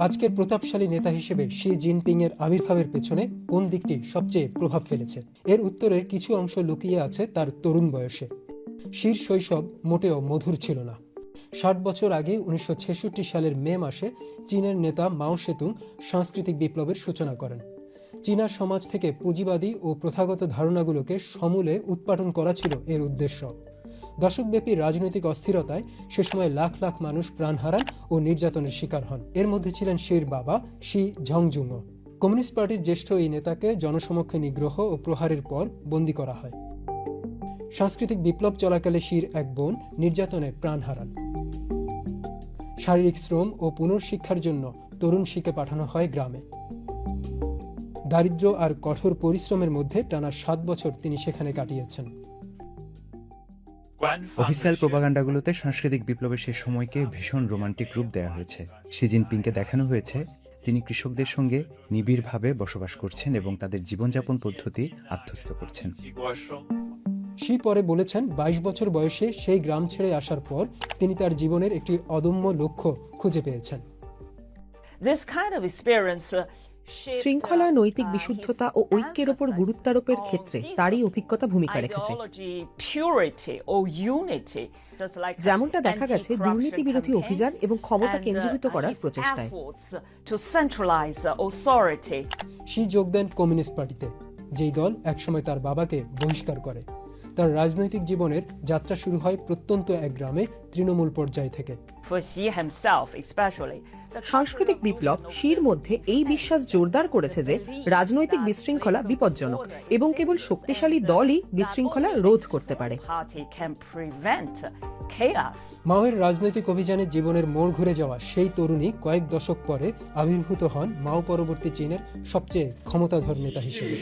আজকের প্রতাপশালী নেতা হিসেবে শি জিনপিং এর আবির্ভাবের পেছনে কোন দিকটি সবচেয়ে প্রভাব ফেলেছে? এর উত্তরের কিছু অংশ লুকিয়ে আছে তার তরুণ বয়সে। শির শৈশব মোটেও মধুর ছিল না। ৬০ বছর আগে ১৯৬৬ সালের মে মাসে চীনের নেতা মাও সেতুং সাংস্কৃতিক বিপ্লবের সূচনা করেন। চীনা সমাজ থেকে পুঁজিবাদী ও প্রথাগত ধারণাগুলোকে সমূলে উৎপাটন করা ছিল এর উদ্দেশ্য। দশকব্যাপী রাজনৈতিক অস্থিরতায় সে সময় লাখ লাখ মানুষ প্রাণ হারান ও নির্যাতনের শিকার হন। এর মধ্যে ছিলেন শির বাবা শি ঝংজুংও। কমিউনিস্ট পার্টির জ্যেষ্ঠ এই নেতাকে জনসমক্ষে নিগ্রহ ও প্রহারের পর বন্দী করা হয়। সাংস্কৃতিক বিপ্লব চলাকালে শির এক বোন নির্যাতনে প্রাণ হারান। শারীরিক শ্রম ও পুনর্শিক্ষার জন্য তরুণ শিকে পাঠানো হয় গ্রামে। দারিদ্র্য আর কঠোর পরিশ্রমের মধ্যে টানা ৭ বছর তিনি সেখানে কাটিয়েছেন। অফিসিয়াল প্রোপাগান্ডাগুলোতে সাংস্কৃতিক বিপ্লবের সে সময়কে ভীষণ রোমান্টিক রূপ দেওয়া হয়েছে। শি জিনপিংকে দেখানো হয়েছে তিনি কৃষকদের সঙ্গে নিবিড়ভাবে বসবাস করছেন এবং তাদের জীবনযাপন পদ্ধতি আত্মস্থ করছেন। শি পরে বলেছেন ২২ বছর বয়সে সেই গ্রাম ছেড়ে আসার পর তিনি তার জীবনের একটি অদম্য লক্ষ্য খুঁজে পেয়েছেন। শৃঙ্খলা, নৈতিক বিশুদ্ধতা ও ঐক্যের ওপর গুরুত্বারোপের ক্ষেত্রে তারই অভিজ্ঞতা ভূমিকা রেখেছে। যেমনটা দেখা গেছে দুর্নীতি বিরোধী অভিযান এবং ক্ষমতা কেন্দ্রীভূত করার প্রচেষ্টায়। শি যোগ দেন কমিউনিস্ট পার্টিতে, যেই দল একসময় তার বাবাকে বহিষ্কার করে। তার রাজনৈতিক জীবনের যাত্রা শুরু হয় প্রত্যন্ত এক গ্রামে তৃণমূল পর্যায় থেকে। সাংস্কৃতিক বিপ্লব শির মধ্যে এই বিশ্বাস জোরদার করেছে যে রাজনৈতিক বিশৃঙ্খলা বিপজ্জনক এবং কেবল শক্তিশালী দলই বিশৃঙ্খলা রোধ করতে পারে। মাওয়ের রাজনৈতিক অভিযানে জীবনের মোড় ঘুরে যাওয়া সেই তরুণী কয়েক দশক পরে আবির্ভূত হন মাও পরবর্তী চীনের সবচেয়ে ক্ষমতাধর নেতা হিসেবে।